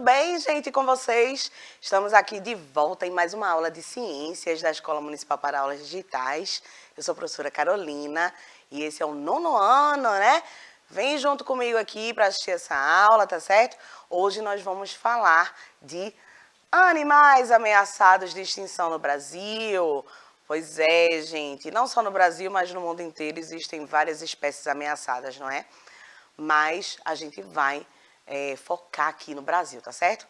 bem, gente, com vocês? Estamos aqui de volta em mais uma aula de ciências da Escola Municipal para Aulas Digitais. Eu sou a professora Carolina e esse é o 9º ano, né? Vem junto comigo aqui para assistir essa aula, tá certo? Hoje nós vamos falar de animais ameaçados de extinção no Brasil. Pois é, gente, não só no Brasil, mas no mundo inteiro existem várias espécies ameaçadas, não é? Mas a gente vai focar aqui no Brasil, tá certo?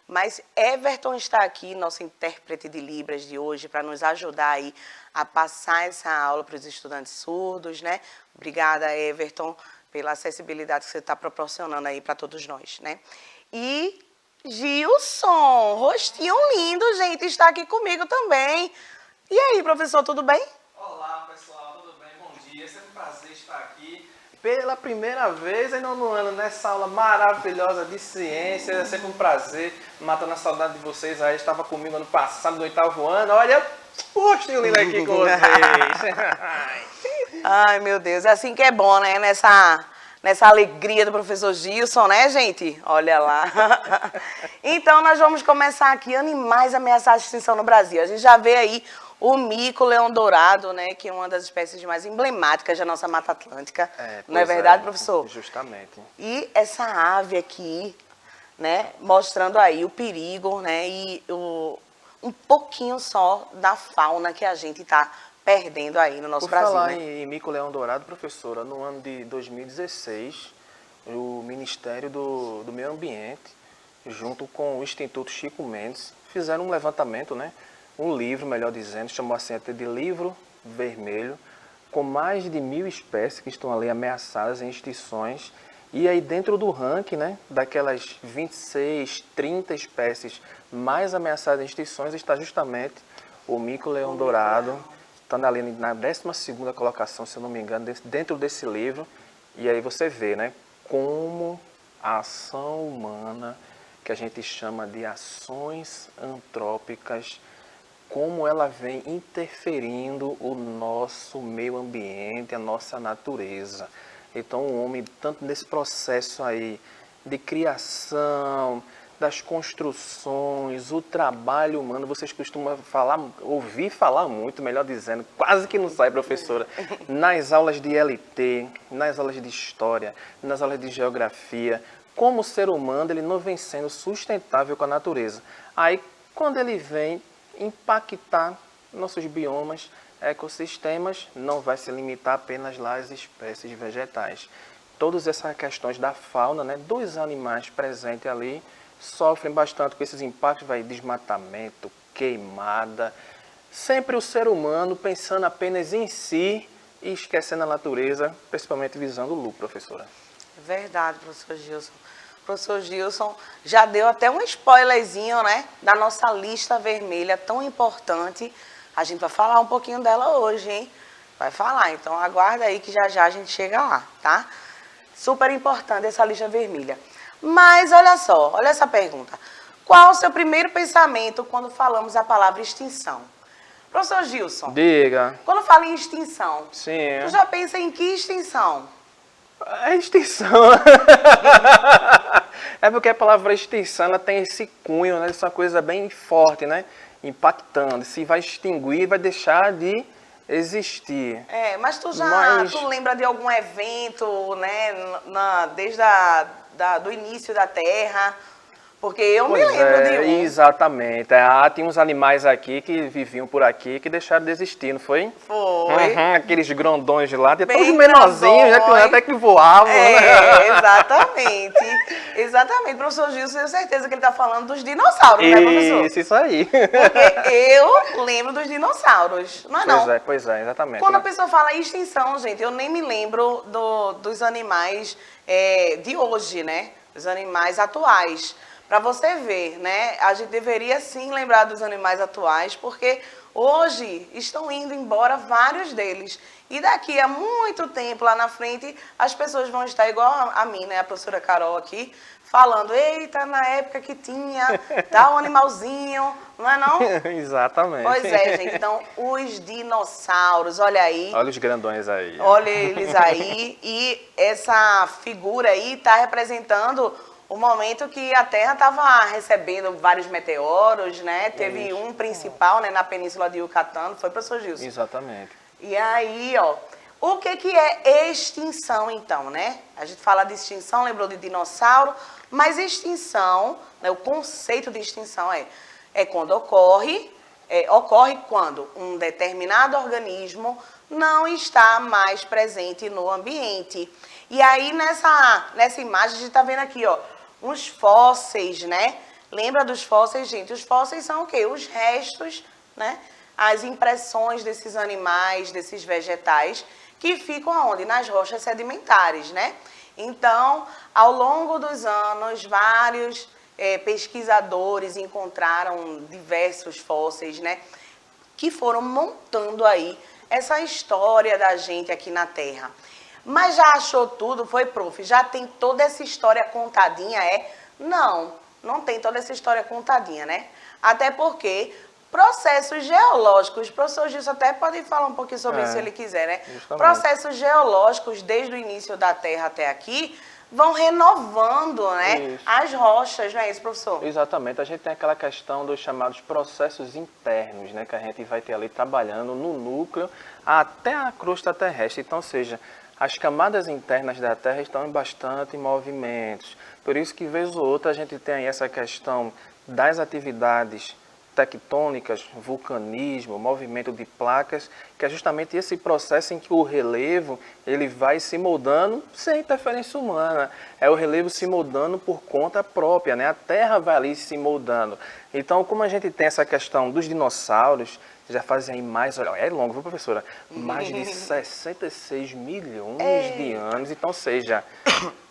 Mas Everton está aqui, nosso intérprete de Libras de hoje, para nos ajudar aí a passar essa aula para os estudantes surdos, né? Obrigada, Everton, pela acessibilidade que você está proporcionando aí para todos nós, né? E Gilson, rostinho lindo, gente, está aqui comigo também. E aí, professor, tudo bem? Olá, pessoal, tudo bem? Bom dia, é sempre um prazer estar aqui pela primeira vez em 9º ano, nessa aula maravilhosa de ciências. É sempre um prazer, matando a saudade de vocês aí. Estava comigo ano passado, no 8º ano. Olha, rostinho lindo aqui com vocês. Ai, meu Deus, é assim que é bom, né? Nessa alegria do professor Gilson, né, gente? Olha lá. Então, nós vamos começar aqui, animais ameaçados de extinção no Brasil. A gente já vê aí o mico-leão-dourado, né, que é uma das espécies mais emblemáticas da nossa Mata Atlântica. Não é verdade, professor? Justamente. E essa ave aqui, né, mostrando aí o perigo, né, e um pouquinho só da fauna que a gente está perdendo aí no nosso Brasil. Por falar né? em mico-leão-dourado, professora, no ano de 2016, o Ministério do Meio Ambiente, junto com o Instituto Chico Mendes, fizeram um levantamento, né? Um livro, melhor dizendo, chamou assim até de Livro Vermelho, com mais de 1000 espécies que estão ali ameaçadas em extinções. E aí dentro do ranking, né, daquelas 26, 30 espécies mais ameaçadas em extinções, está justamente o mico-leão-dourado, está ali na 12ª colocação, se eu não me engano, dentro desse livro. E aí você vê, né, como a ação humana, que a gente chama de ações antrópicas, como ela vem interferindo o nosso meio ambiente, a nossa natureza. Então o homem, tanto nesse processo aí de criação, das construções, o trabalho humano, vocês costumam ouvir falar muito, melhor dizendo, quase que não sai, professora, nas aulas de LT, nas aulas de história, nas aulas de geografia, como o ser humano ele não vem sendo sustentável com a natureza. Aí, quando ele vem impactar nossos biomas, ecossistemas, não vai se limitar apenas lá às espécies vegetais. Todas essas questões da fauna, né, dos animais presentes ali, sofrem bastante com esses impactos, desmatamento, queimada. Sempre o ser humano pensando apenas em si e esquecendo a natureza, principalmente visando o lucro, professora. Verdade, professor Gilson. O professor Gilson já deu até um spoilerzinho, né, da nossa lista vermelha tão importante. A gente vai falar um pouquinho dela hoje, hein? Vai falar, então aguarda aí que já a gente chega lá, tá? Super importante essa lista vermelha. Mas olha só, olha essa pergunta. Qual o seu primeiro pensamento quando falamos a palavra extinção? Professor Gilson, Diga. quando fala em extinção, Sim. tu já pensa em que extinção? A extinção. É porque a palavra extinção ela tem esse cunho, né? Isso é uma coisa bem forte, né? Impactando. Se vai extinguir, vai deixar de existir. Mas tu tu lembra de algum evento, né? Desde do início da Terra? Porque eu me lembro de um. Exatamente. Tinha uns animais aqui que viviam por aqui que deixaram de existir, não foi? Foi. Aqueles grandões de lá, Bem todos menorzinhos, né, que até que voavam. Né? Exatamente. Exatamente. Professor Gilson, tenho certeza que ele está falando dos dinossauros, né, professor? Isso aí. Porque eu lembro dos dinossauros, não é não? Pois é, exatamente. Quando a pessoa fala extinção, gente, eu nem me lembro dos animais de hoje, né? Os animais atuais. Para você ver, né? A gente deveria sim lembrar dos animais atuais, porque hoje estão indo embora vários deles. E daqui a muito tempo, lá na frente, as pessoas vão estar igual a mim, né? A professora Carol aqui, falando, eita, na época que tinha tal animalzinho, não é não? Exatamente. Pois é, gente. Então, os dinossauros, olha aí. Olha os grandões aí. Olha eles aí. E essa figura aí está representando o momento que a Terra estava recebendo vários meteoros, né? Teve Isso. um principal, né, na Península de Yucatán, foi, professor Gilson? Exatamente. E aí, ó, o que é extinção, então, né? A gente fala de extinção, lembrou de dinossauro, mas extinção, né, o conceito de extinção é quando ocorre quando um determinado organismo não está mais presente no ambiente. E aí, nessa imagem, a gente está vendo aqui, ó, uns fósseis, né? Lembra dos fósseis, gente? Os fósseis são o quê? Os restos, né? As impressões desses animais, desses vegetais, que ficam aonde? Nas rochas sedimentares, né? Então, ao longo dos anos, vários pesquisadores encontraram diversos fósseis, né? Que foram montando aí essa história da gente aqui na Terra. Mas já achou tudo? Foi, prof? Já tem toda essa história contadinha, Não, não tem toda essa história contadinha, né? Até porque processos geológicos, o professor Gilson até pode falar um pouquinho sobre isso se ele quiser, né? Justamente. Processos geológicos, desde o início da Terra até aqui, vão renovando, né, Isso. as rochas, não é isso, professor? Exatamente, a gente tem aquela questão dos chamados processos internos, né, que a gente vai ter ali trabalhando no núcleo até a crosta terrestre. Então, ou seja, as camadas internas da Terra estão em bastante movimentos. Por isso que, vez ou outra, a gente tem aí essa questão das atividades tectônicas, vulcanismo, movimento de placas, que é justamente esse processo em que o relevo ele vai se moldando sem interferência humana. É o relevo se moldando por conta própria, né? A Terra vai ali se moldando. Então, como a gente tem essa questão dos dinossauros, já fazem aí mais, olha, é longo, viu, professora? Mais de 66 milhões de anos. Então, ou seja,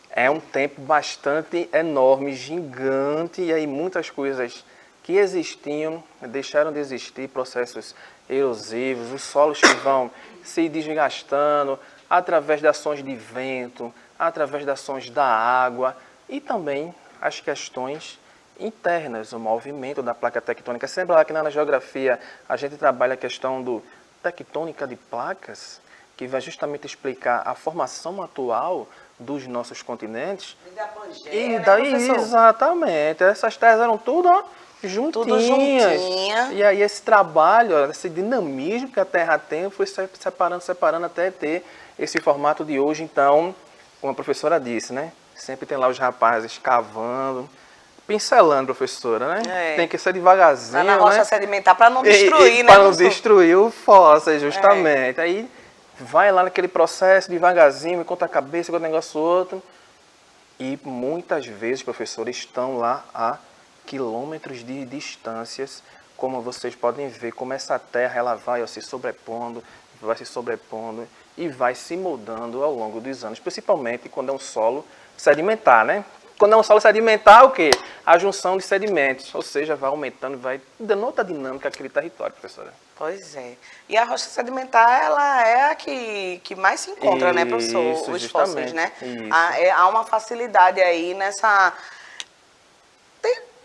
é um tempo bastante enorme, gigante, e aí muitas coisas que existiam, deixaram de existir, processos erosivos, os solos que vão se desgastando através das ações de vento, através das ações da água e também as questões internas, o movimento da placa tectônica. Sempre lá que na geografia a gente trabalha a questão do tectônica de placas, que vai justamente explicar a formação atual dos nossos continentes. E da Pangeia, E né, daí, professor? exatamente, essas terras eram tudo, ó, juntinhas. Tudo juntinha. E aí esse trabalho, ó, esse dinamismo que a Terra tem, foi separando até ter esse formato de hoje. Então, como a professora disse, né? Sempre tem lá os rapazes cavando, pincelando, professora, né? Tem que ser devagarzinho, Lá na rocha né? sedimentar para não destruir, né, Para não professor? destruir o fóssil, justamente. Aí vai lá naquele processo devagarzinho, enquanto a cabeça, enquanto o negócio outro. E muitas vezes, professores, estão lá a quilômetros de distâncias, como vocês podem ver, como essa terra ela vai se sobrepondo e vai se moldando ao longo dos anos, principalmente quando é um solo sedimentar, né? Quando é um solo sedimentar, o quê? A junção de sedimentos, ou seja, vai aumentando, vai dando outra dinâmica àquele território, professora. Pois é. E a rocha sedimentar, ela é a que mais se encontra, né, professor? Isso, Os justamente. fósseis, né? Isso. Há uma facilidade aí nessa...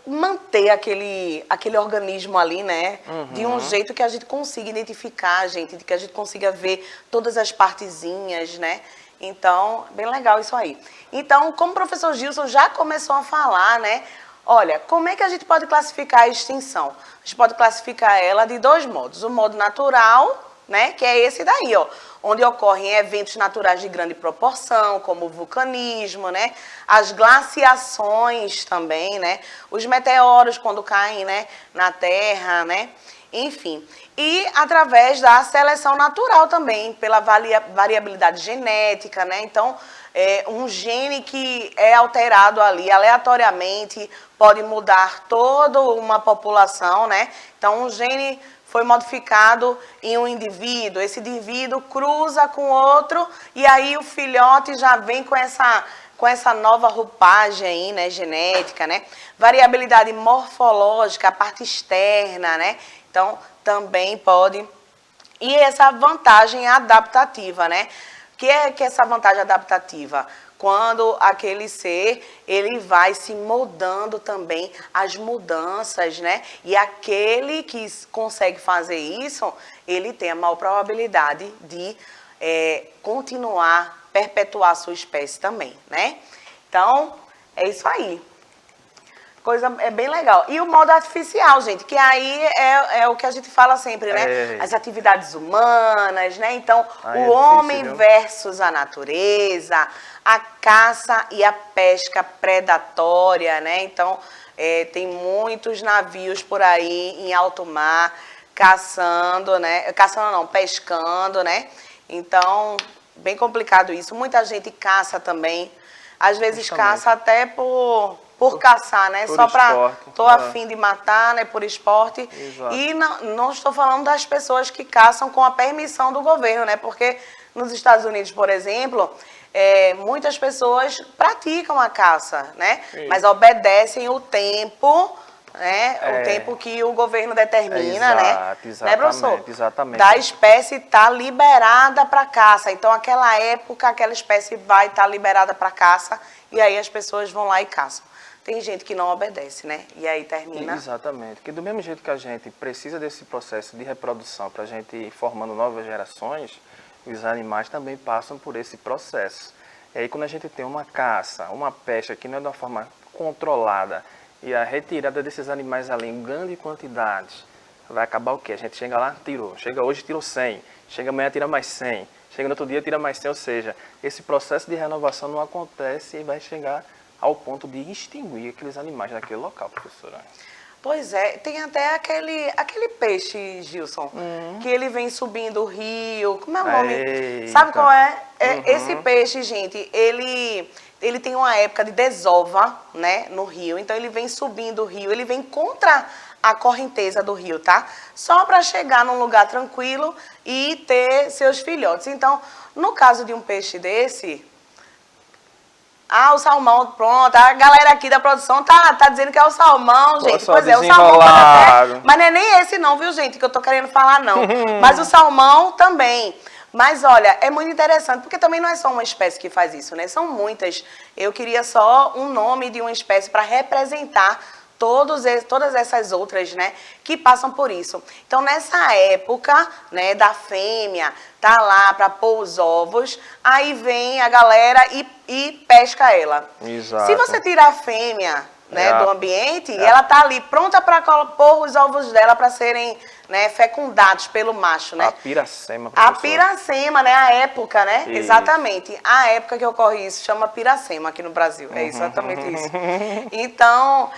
manter aquele organismo ali, né? De um jeito que a gente consiga identificar, gente, de que a gente consiga ver todas as partezinhas, né? Então, bem legal isso aí. Então, como o professor Gilson já começou a falar, né? Olha, como é que a gente pode classificar a extinção? A gente pode classificar ela de dois modos. O modo natural, né? Que é esse daí, ó. Onde ocorrem eventos naturais de grande proporção, como o vulcanismo, né? As glaciações também, né? Os meteoros quando caem, né? Na Terra, né? Enfim. E através da seleção natural também, pela variabilidade genética, né? Então, um gene que é alterado ali aleatoriamente pode mudar toda uma população, né? Então, um gene foi modificado em um indivíduo, esse indivíduo cruza com outro e aí o filhote já vem com essa nova roupagem aí, né, genética, né? Variabilidade morfológica, a parte externa, né? Então, também pode. E essa vantagem adaptativa, né? Que é essa vantagem adaptativa? Quando aquele ser, ele vai se moldando também às mudanças, né? E aquele que consegue fazer isso, ele tem a maior probabilidade de continuar, perpetuar a sua espécie também, né? Então, É isso aí. Coisa é bem legal. E o modo artificial, gente, que aí é o que a gente fala sempre, né? As atividades humanas, né? Então, Aí o é homem difícil, viu? versus a natureza, a caça e a pesca predatória, né? Então, tem muitos navios por aí em alto mar caçando, né? Caçando não, pescando, né? Então, bem complicado isso. Muita gente caça também. Às vezes Justamente. caça até por caçar, né? Por Só para esporte. tô afim de matar, né? Por esporte. Exato. E não estou falando das pessoas que caçam com a permissão do governo, né? Porque nos Estados Unidos, por exemplo, muitas pessoas praticam a caça, né? Sim. Mas obedecem o tempo, né? O tempo que o governo determina, né? Exato, Né, professor? exatamente, exatamente. Da espécie estar liberada para caça. Então, aquela época, aquela espécie vai estar liberada para caça e aí as pessoas vão lá e caçam. Tem gente que não obedece, né? E aí termina. Exatamente. Porque do mesmo jeito que a gente precisa desse processo de reprodução para a gente ir formando novas gerações, os animais também passam por esse processo. E aí quando a gente tem uma caça, uma pesca que não é de uma forma controlada e a retirada desses animais ali em grande quantidade, vai acabar o quê? A gente chega lá, tirou. Chega hoje, tirou 100. Chega amanhã, tira mais 100. Chega no outro dia, tira mais 100. Ou seja, esse processo de renovação não acontece e vai chegar ao ponto de extinguir aqueles animais naquele local, professora. Pois é, tem até aquele peixe, Gilson, que ele vem subindo o rio. Como é o nome? Eita. Sabe qual é? Esse peixe, gente, ele tem uma época de desova, né, no rio. Então ele vem subindo o rio, ele vem contra a correnteza do rio, tá? Só para chegar num lugar tranquilo e ter seus filhotes. Então, no caso de um peixe desse, o salmão, pronto. A galera aqui da produção tá dizendo que é o salmão, gente. Só Pois é, o salmão pode até... Mas não é nem esse não, viu, gente, que eu tô querendo falar, não. Mas o salmão também. Mas, olha, é muito interessante, porque também não é só uma espécie que faz isso, né? São muitas. Eu queria só um nome de uma espécie para representar todas essas outras, né, que passam por isso. Então, nessa época, né, da fêmea, tá lá para pôr os ovos, aí vem a galera e pesca ela. Exato. Se você tirar a fêmea, né, do ambiente, ela tá ali pronta para pôr os ovos dela para serem, né, fecundados pelo macho, né? A piracema, professor. A piracema, né? A época, né? Isso. Exatamente. A época que ocorre isso chama piracema aqui no Brasil. É exatamente isso. Então,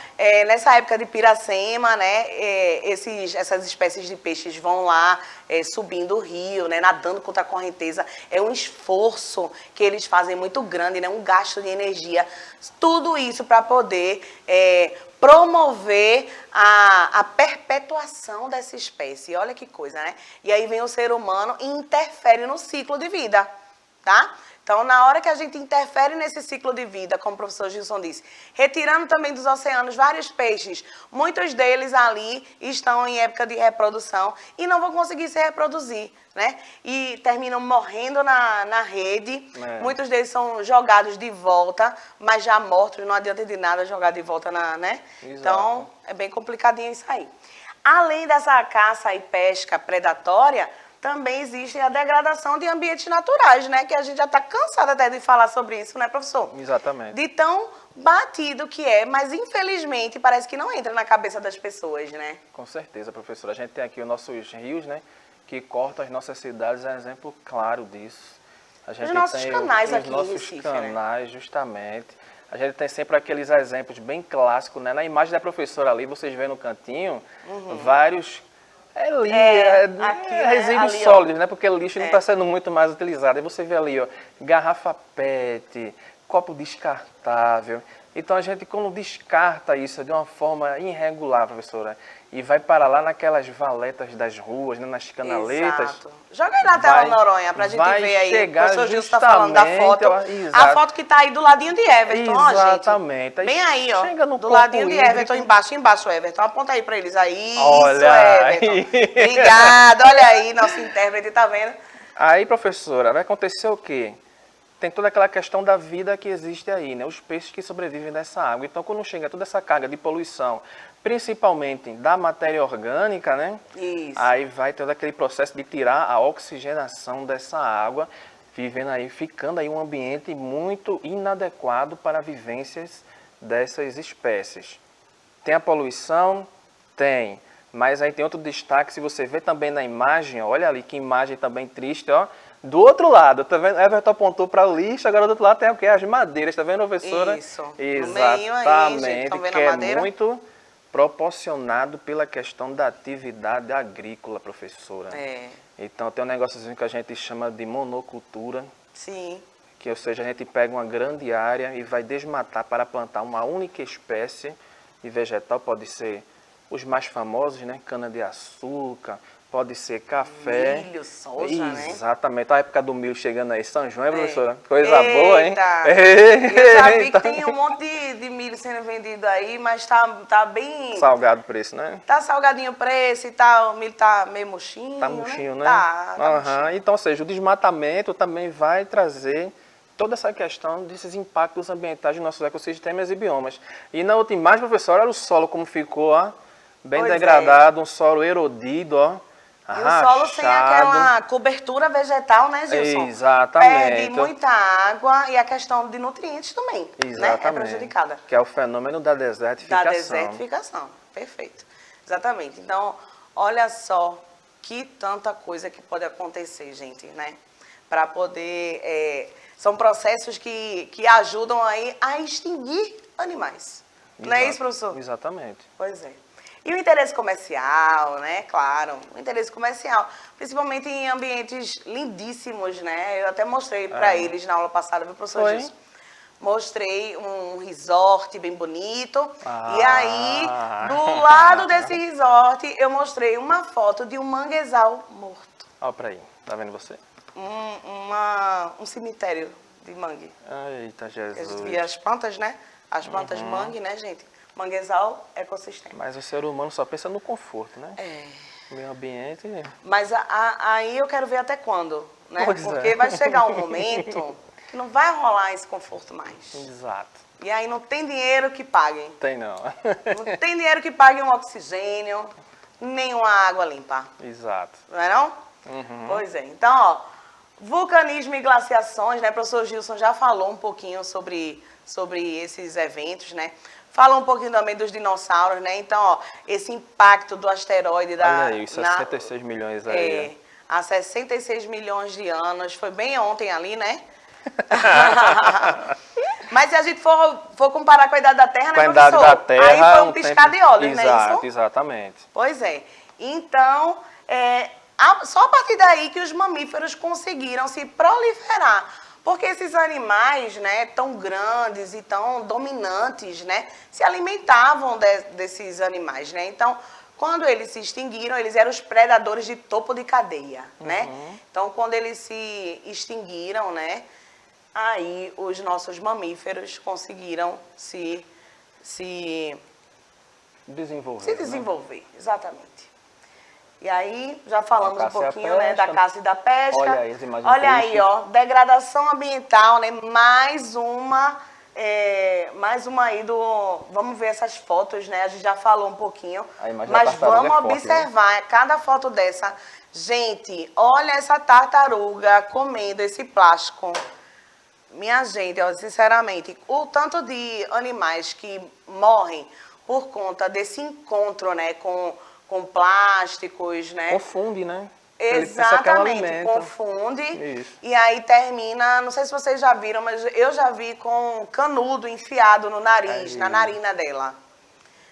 nessa época de piracema, né? Essas espécies de peixes vão lá subindo o rio, né? Nadando contra a correnteza. É um esforço que eles fazem muito grande, né? Um gasto de energia. Tudo isso para poder promover a perpetuação dessa espécie. Olha que coisa, né? E aí vem o ser humano e interfere no ciclo de vida, tá? Então, na hora que a gente interfere nesse ciclo de vida, como o professor Gilson disse, retirando também dos oceanos vários peixes, muitos deles ali estão em época de reprodução e não vão conseguir se reproduzir, né? E terminam morrendo na rede, muitos deles são jogados de volta, mas já mortos, não adianta de nada jogar de volta, né? Exato. Então, é bem complicadinho isso aí. Além dessa caça e pesca predatória, também existe a degradação de ambientes naturais, né? Que a gente já está cansado até de falar sobre isso, né, professor? Exatamente. De tão batido que é, mas infelizmente parece que não entra na cabeça das pessoas, né? Com certeza, professora. A gente tem aqui os nossos rios, né? Que cortam as nossas cidades, é um exemplo claro disso. A gente Os nossos tem canais os aqui em nossos Recife, canais, justamente. A gente tem sempre aqueles exemplos bem clássicos, né? Na imagem da professora ali, vocês veem no cantinho, vários... aqui, né? resíduos Ali, sólidos, né? Porque o lixo não está sendo muito mais utilizado. Aí você vê ali, ó, garrafa PET, copo descartável. Então a gente, quando descarta isso de uma forma irregular, professora, e vai para lá naquelas valetas das ruas, né, nas canaletas... Exato. Joga aí na tela, Noronha, pra gente ver aí. O professor Gilson está falando da foto. A foto que está aí do ladinho de Everton, ó, gente. Exatamente. Bem aí, ó. Chega no Do ladinho de hídrico. Everton, embaixo, Everton. Aponta aí para eles aí. Olha Isso, Everton. aí. Obrigada. Olha aí, nosso intérprete, tá vendo? Aí, professora, vai acontecer o quê? Tem toda aquela questão da vida que existe aí, né? Os peixes que sobrevivem nessa água. Então, quando chega toda essa carga de poluição, principalmente da matéria orgânica, né? Isso. Aí vai todo aquele processo de tirar a oxigenação dessa água, ficando aí um ambiente muito inadequado para vivências dessas espécies. Tem a poluição? Tem. Mas aí tem outro destaque, se você vê também na imagem, olha ali que imagem também triste, ó. Do outro lado, tá vendo? Everton apontou para o lixo, agora do outro lado tem o quê? As madeiras, tá vendo, professora? Isso. Exatamente, No meio aí, gente, estão vendo que a é madeira? muito proporcionado pela questão da atividade agrícola, professora. É, Então tem um negóciozinho que a gente chama de monocultura, sim. que ou seja, a gente pega uma grande área e vai desmatar para plantar uma única espécie de vegetal, pode ser os mais famosos, né? Cana-de-açúcar, pode ser café. Milho, soja, né? Exatamente. A época do milho chegando aí. São João, professora? É. Coisa boa, hein? Eita! Eu já vi que Eita. tem um monte de milho sendo vendido aí, mas tá bem... Salgado o preço, né? Tá salgadinho o preço e tal, o milho tá meio murchinho, Tá murchinho, né? Tá Aham. murchinho. Então, ou seja, o desmatamento também vai trazer toda essa questão desses impactos ambientais dos nossos ecossistemas e biomas. E na outra imagem, professora, olha o solo como ficou, ó. Bem Pois degradado, um solo erodido, ó. E o solo sem aquela cobertura vegetal, né, Gilson? Exatamente. Perde muita água e a questão de nutrientes também, Exatamente. né? É prejudicada. Que é o fenômeno da desertificação. Da desertificação, perfeito. Exatamente. Então, olha só que tanta coisa que pode acontecer, gente, né? Para poder... são processos que ajudam aí a extinguir animais. Não é isso, professor? Exatamente. Pois é. E o interesse comercial, né? Claro, o interesse comercial, principalmente em ambientes lindíssimos, né? Eu até mostrei para eles na aula passada, viu, professor Gilson? Mostrei um resort bem bonito. E aí, do lado desse resort, eu mostrei uma foto de um manguezal morto. Olha para aí, tá vendo você? Um cemitério de mangue. Eita, Jesus. A gente via as plantas, né? As plantas de mangue, né, gente? Manguezal, ecossistema. Mas o ser humano só pensa no conforto, né? É. O meio ambiente... Mas aí eu quero ver até quando, né? Pois Porque é. vai chegar um momento que não vai rolar esse conforto mais. Exato. E aí não tem dinheiro que pague. Tem não. Não tem dinheiro que pague um oxigênio, nem uma água limpa. Exato. Não é não? Pois é. Então, ó, vulcanismo e glaciações, né? O professor Gilson já falou um pouquinho sobre esses eventos, né? Fala um pouquinho também dos dinossauros, né? Então, ó, esse impacto do asteroide Olha aí, 66 milhões aí. Há 66 milhões de anos. Foi bem ontem ali, né? Mas se a gente for comparar com a idade da Terra, Com a né, idade professor? da Terra, aí foi um piscar de olhos, né? Exato, exatamente. Pois é. Então, só a partir daí que os mamíferos conseguiram se proliferar. Porque esses animais, né, tão grandes e tão dominantes, né, se alimentavam desses animais, né? Então, quando eles se extinguiram, eles eram os predadores de topo de cadeia, né? Então, quando eles se extinguiram, né, aí os nossos mamíferos conseguiram se desenvolver, exatamente. E aí, já falamos um pouquinho, né, da caça e da pesca. Olha aí as imagens. Olha aí, ó, degradação ambiental, né? Mais uma aí do... Vamos ver essas fotos, né? A gente já falou um pouquinho. Mas vamos observar cada foto dessa. Gente, olha essa tartaruga comendo esse plástico. Minha gente, ó, sinceramente, o tanto de animais que morrem por conta desse encontro, né, com plásticos, né? Confunde, né? Exatamente, confunde. Isso. E aí termina, não sei se vocês já viram, mas eu já vi com canudo enfiado no nariz, na narina dela.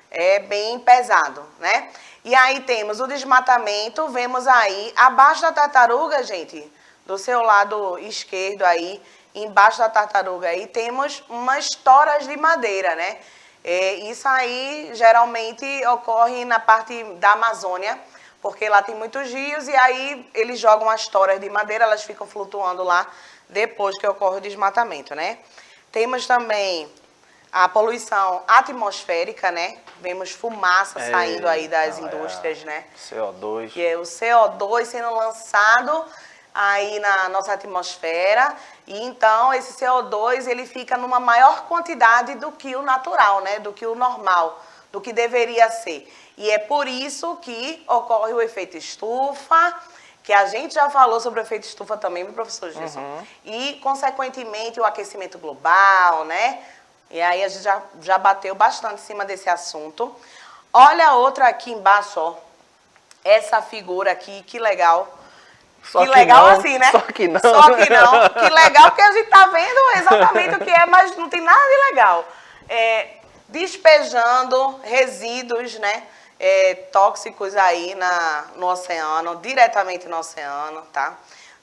É bem pesado, né? E aí temos o desmatamento, vemos aí, abaixo da tartaruga, gente, do seu lado esquerdo aí, embaixo da tartaruga aí, temos umas toras de madeira, né? Isso aí geralmente ocorre na parte da Amazônia, porque lá tem muitos rios e aí eles jogam as toras de madeira, elas ficam flutuando lá depois que ocorre o desmatamento, né? Temos também a poluição atmosférica, né? Vemos fumaça saindo aí das indústrias, né? CO2. Que é o CO2 sendo lançado aí na nossa atmosfera, e então esse CO2 ele fica numa maior quantidade do que o natural, né? Do que o normal, do que deveria ser. E é por isso que ocorre o efeito estufa, que a gente já falou sobre o efeito estufa também, meu professor Gilson. E, consequentemente, o aquecimento global, né? E aí a gente já bateu bastante em cima desse assunto. Olha a outra aqui embaixo, ó. Essa figura aqui, que legal. Só que legal não, assim, né? Só que não. Só que não. Que legal porque a gente tá vendo exatamente o que é, mas não tem nada de legal. Despejando resíduos, né? Tóxicos aí no oceano, diretamente no oceano, tá?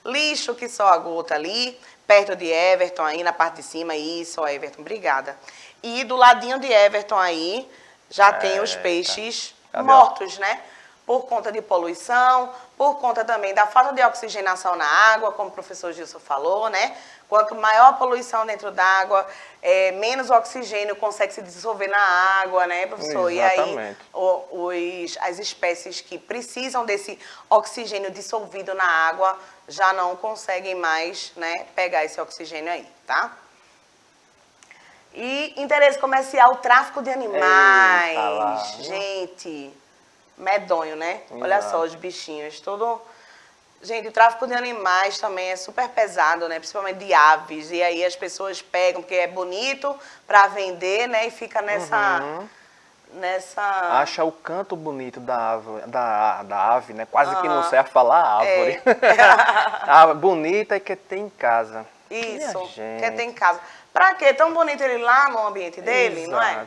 Lixo que só a gota ali, perto de Everton aí, na parte de cima. Isso, ó, Everton, obrigada. E do ladinho de Everton aí, já tem os peixes mortos, né? Por conta de poluição, por conta também da falta de oxigenação na água, como o professor Gilson falou, né? Quanto maior a poluição dentro d'água, menos oxigênio consegue se dissolver na água, né, professor? Exatamente. E aí as espécies que precisam desse oxigênio dissolvido na água já não conseguem mais, né, pegar esse oxigênio aí, tá? E interesse comercial, tráfico de animais. Eita lá. Gente, medonho, né? Exato. Olha só os bichinhos, todo... Gente, o tráfico de animais também é super pesado, né? Principalmente de aves. E aí as pessoas pegam porque é bonito para vender, né? E fica nessa... Acha o canto bonito da ave, né? Quase que não serve falar árvore. Bonita é que tem em casa. Isso, que tem em casa. Pra quê? Tão bonito ele lá no ambiente dele, Exato. não é?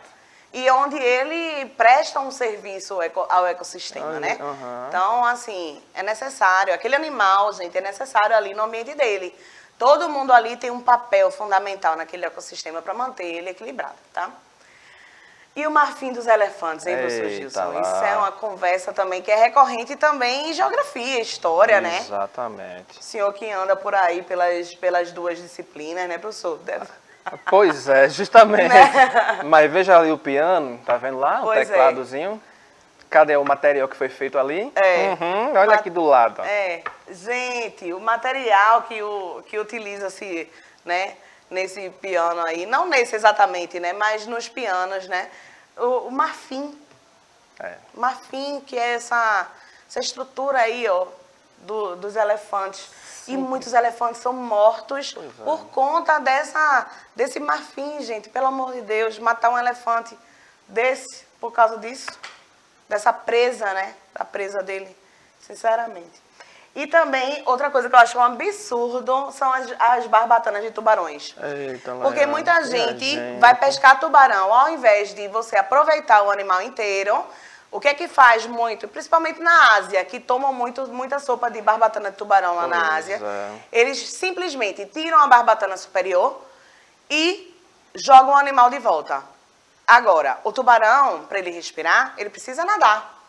E onde ele presta um serviço ao ecossistema, né? Então, assim, é necessário. Aquele animal, gente, é necessário ali no ambiente dele. Todo mundo ali tem um papel fundamental naquele ecossistema para manter ele equilibrado, tá? E o marfim dos elefantes, hein, professor Gilson? Isso é uma conversa também que é recorrente também em geografia, história, né? Exatamente. O senhor que anda por aí pelas duas disciplinas, né, professor? Pois é, justamente. Né? Mas veja ali o piano, tá vendo lá? O tecladozinho. Cadê o material que foi feito ali? Olha aqui do lado. Gente, o material que utiliza-se, né, nesse piano aí, não nesse exatamente, né, mas nos pianos, né, o marfim. Marfim, que é essa estrutura aí, ó, dos elefantes. E muitos elefantes são mortos por conta desse marfim, gente. Pelo amor de Deus, matar um elefante por causa disso. Dessa presa, né? Da presa dele, sinceramente. E também, outra coisa que eu acho um absurdo são as barbatanas de tubarões. Eita, porque muita gente vai pescar tubarão, ao invés de você aproveitar o animal inteiro... O que é que faz muito, principalmente na Ásia, que tomam muita sopa de barbatana de tubarão lá na Ásia, eles simplesmente tiram a barbatana superior e jogam o animal de volta. Agora, o tubarão, para ele respirar, ele precisa nadar.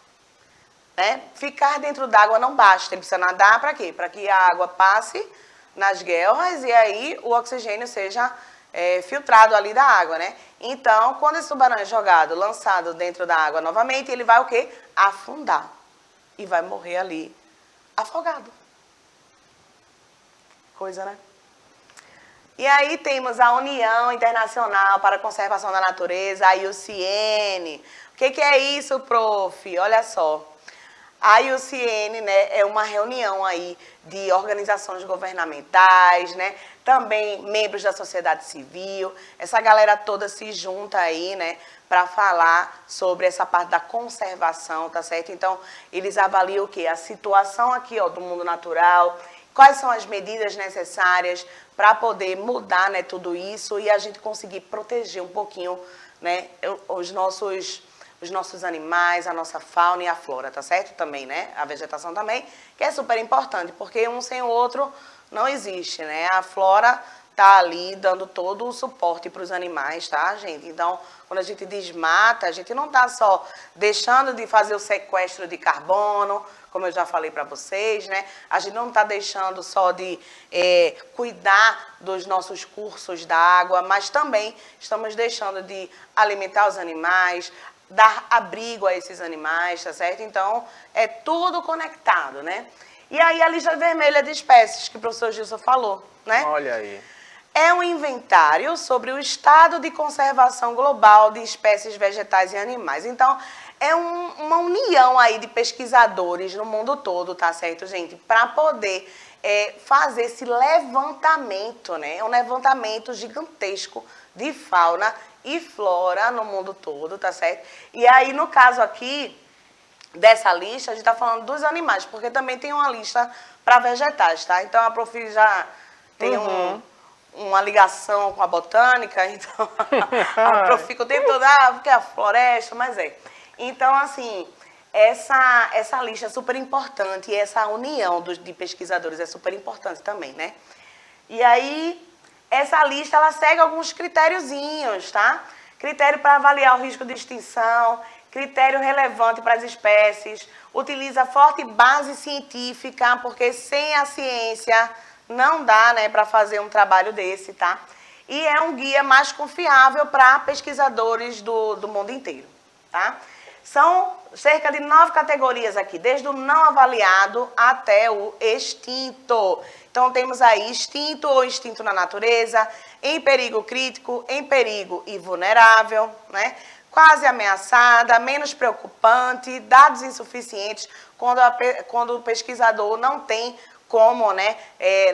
Né? Ficar dentro d'água não basta, ele precisa nadar para quê? Para que a água passe nas guelras e aí o oxigênio seja filtrado ali da água, né? Então, quando esse tubarão é jogado, lançado dentro da água novamente, ele vai o quê? Afundar. E vai morrer ali, afogado. Coisa, né? E aí temos a União Internacional para a Conservação da Natureza, a IUCN. O que é isso, prof? Olha só. A IUCN, né, é uma reunião aí de organizações governamentais, né, também membros da sociedade civil, essa galera toda se junta aí, né, para falar sobre essa parte da conservação, tá certo? Então, eles avaliam o quê? A situação aqui, ó, do mundo natural, quais são as medidas necessárias para poder mudar, né, tudo isso e a gente conseguir proteger um pouquinho, né, os nossos animais, a nossa fauna e a flora, tá certo? Também, né? A vegetação também, que é super importante, porque um sem o outro não existe, né? A flora tá ali dando todo o suporte para os animais, tá, gente? Então, quando a gente desmata, a gente não tá só deixando de fazer o sequestro de carbono, como eu já falei para vocês, né? A gente não está deixando só de cuidar dos nossos cursos da água, mas também estamos deixando de alimentar os animais, dar abrigo a esses animais, tá certo? Então, é tudo conectado, né? E aí a lista vermelha de espécies que o professor Gilson falou, né? Olha aí. É um inventário sobre o estado de conservação global de espécies vegetais e animais. Então, é uma união aí de pesquisadores no mundo todo, tá certo, gente? Para poder fazer esse levantamento, né? Um levantamento gigantesco de fauna e flora no mundo todo, tá certo? E aí, no caso aqui, dessa lista, a gente está falando dos animais, porque também tem uma lista para vegetais, tá? Então, a Profi já tem uma ligação com a botânica, então a Profi fica o tempo todo, porque é a floresta, mas é. Então, assim, essa lista é super importante e essa união de pesquisadores é super importante também, né? E aí, essa lista, ela segue alguns critériozinhos, tá? Critério para avaliar o risco de extinção, critério relevante para as espécies, utiliza forte base científica, porque sem a ciência não dá, né, para fazer um trabalho desse, tá? E é um guia mais confiável para pesquisadores do mundo inteiro, tá? São cerca de 9 categorias aqui, desde o não avaliado até o extinto. Então, temos aí extinto ou extinto na natureza, em perigo crítico, em perigo e vulnerável, né? Quase ameaçada, menos preocupante, dados insuficientes, quando o pesquisador não tem como, né,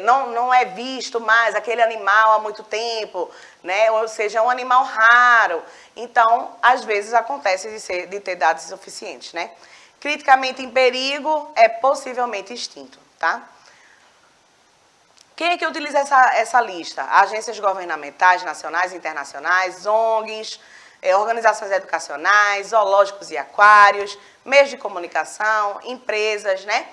não é visto mais aquele animal há muito tempo, né, ou seja, é um animal raro. Então, às vezes acontece de ter dados insuficientes, né. Criticamente em perigo é possivelmente extinto, tá? Quem é que utiliza essa lista? Agências governamentais, nacionais e internacionais, ONGs, organizações educacionais, zoológicos e aquários, meios de comunicação, empresas, né?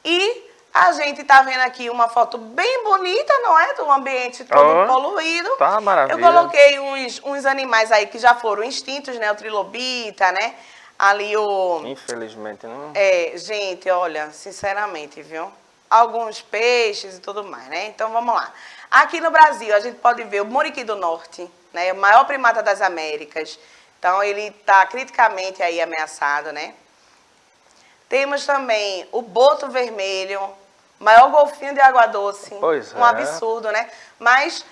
E a gente está vendo aqui uma foto bem bonita, não é? Do ambiente todo poluído. Tá maravilha. Eu coloquei uns animais aí que já foram extintos, né? O trilobita, né? Ali o... Infelizmente, não. Gente, olha, sinceramente, viu? Alguns peixes e tudo mais, né? Então, vamos lá. Aqui no Brasil, a gente pode ver o muriqui do norte, né? O maior primata das Américas. Então, ele está criticamente aí ameaçado, né? Temos também o boto vermelho, maior golfinho de água doce. Pois é. Um absurdo, né? Mas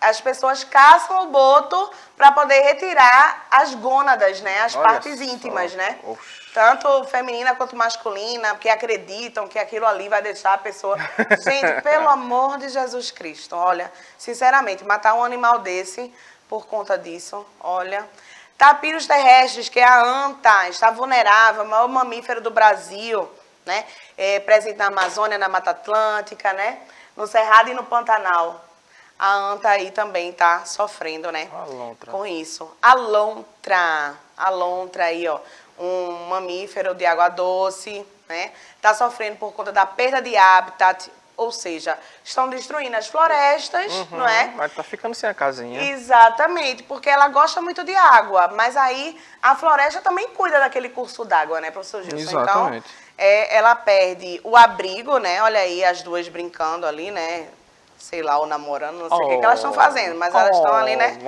as pessoas caçam o boto para poder retirar as gônadas, né? As partes íntimas, né? Oxi. Tanto feminina quanto masculina, porque acreditam que aquilo ali vai deixar a pessoa... Gente, pelo amor de Jesus Cristo, olha, sinceramente, matar um animal desse por conta disso, olha... Tapiros terrestres, que é a anta, está vulnerável, o maior mamífero do Brasil, né? Presente na Amazônia, na Mata Atlântica, né? No Cerrado e no Pantanal. A anta aí também está sofrendo, né? A lontra. Com isso. A lontra aí, ó, um mamífero de água doce, né? Está sofrendo por conta da perda de habitat, ou seja, estão destruindo as florestas, não é? Mas tá ficando sem a casinha. Exatamente, porque ela gosta muito de água, mas aí a floresta também cuida daquele curso d'água, né, professor Gilson? Exatamente. Então, ela perde o abrigo, né? Olha aí as duas brincando ali, né? Sei lá, ou namorando, não sei o que elas estão fazendo, mas elas estão ali, né?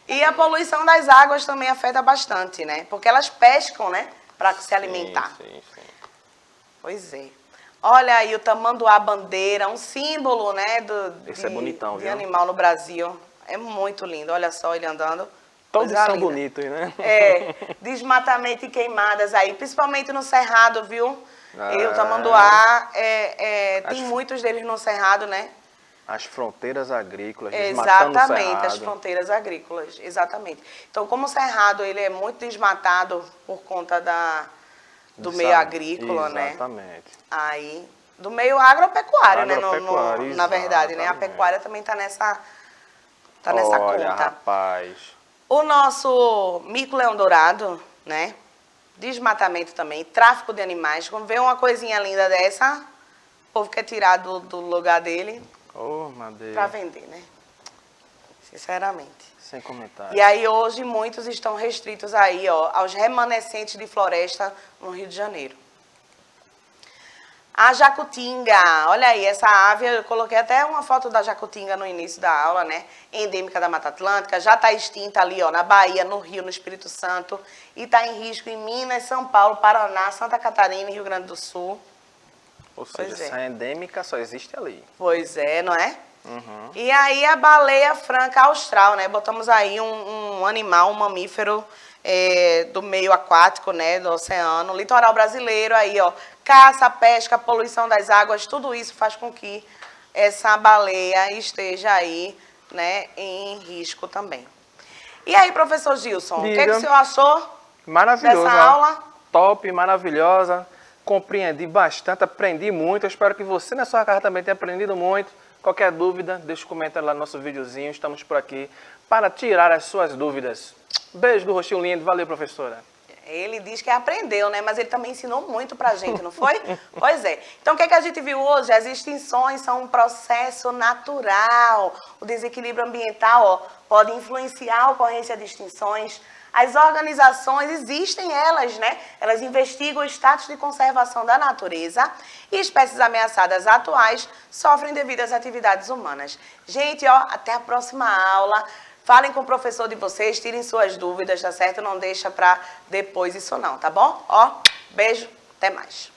E a poluição das águas também afeta bastante, né? Porque elas pescam, né? Para se alimentar. Sim. Pois é. Olha aí o tamanduá-bandeira, um símbolo, né, Esse é bonitão, de viu? animal no Brasil. É muito lindo, olha só ele andando. Todos Coisa são linda. bonitos, né? Desmatamento e queimadas aí, principalmente no Cerrado, viu? E o tamanduá, tem muitos deles no Cerrado, né? As fronteiras agrícolas, desmatando o Exatamente, as cerrado. fronteiras agrícolas, exatamente. Então, como o Cerrado ele é muito desmatado por conta do meio agrícola, né? Exatamente. Aí, do meio agropecuário, né? Agropecuário, Na verdade, né? A exatamente. pecuária também está nessa Olha, conta. rapaz. O nosso mico-leão-dourado, né? Desmatamento também, tráfico de animais. Quando vê uma coisinha linda dessa, o povo quer tirar do lugar dele Oh, Madeira. para vender, né? Sinceramente. Sem comentário. E aí hoje muitos estão restritos aí, ó, aos remanescentes de floresta no Rio de Janeiro. A jacutinga, olha aí, essa ave, eu coloquei até uma foto da jacutinga no início da aula, né? Endêmica da Mata Atlântica, já está extinta ali, ó, na Bahia, no Rio, no Espírito Santo, e está em risco em Minas, São Paulo, Paraná, Santa Catarina e Rio Grande do Sul. Ou seja, Pois é. essa endêmica só existe ali. Pois é, não é? E aí a baleia franca austral, né? Botamos aí um animal, um mamífero do meio aquático, né? Do oceano, litoral brasileiro aí, ó. Caça, pesca, poluição das águas, tudo isso faz com que essa baleia esteja aí né, em risco também. E aí, professor Gilson, o que Diga. o senhor achou Maravilhosa. dessa aula? Top, maravilhosa. Compreendi bastante, aprendi muito. Eu espero que você na sua casa também tenha aprendido muito. Qualquer dúvida, deixa um comentário lá no nosso videozinho. Estamos por aqui para tirar as suas dúvidas. Beijo do rostinho lindo. Valeu, professora. Ele diz que aprendeu, né? Mas ele também ensinou muito pra gente, não foi? Pois é. Então, o que a gente viu hoje? As extinções são um processo natural. O desequilíbrio ambiental, ó, pode influenciar a ocorrência de extinções. As organizações, existem elas, né? Elas investigam o status de conservação da natureza e espécies ameaçadas atuais sofrem devido às atividades humanas. Gente, ó, até a próxima aula. Falem com o professor de vocês, tirem suas dúvidas, tá certo? Não deixa pra depois isso não, tá bom? Ó, beijo, até mais.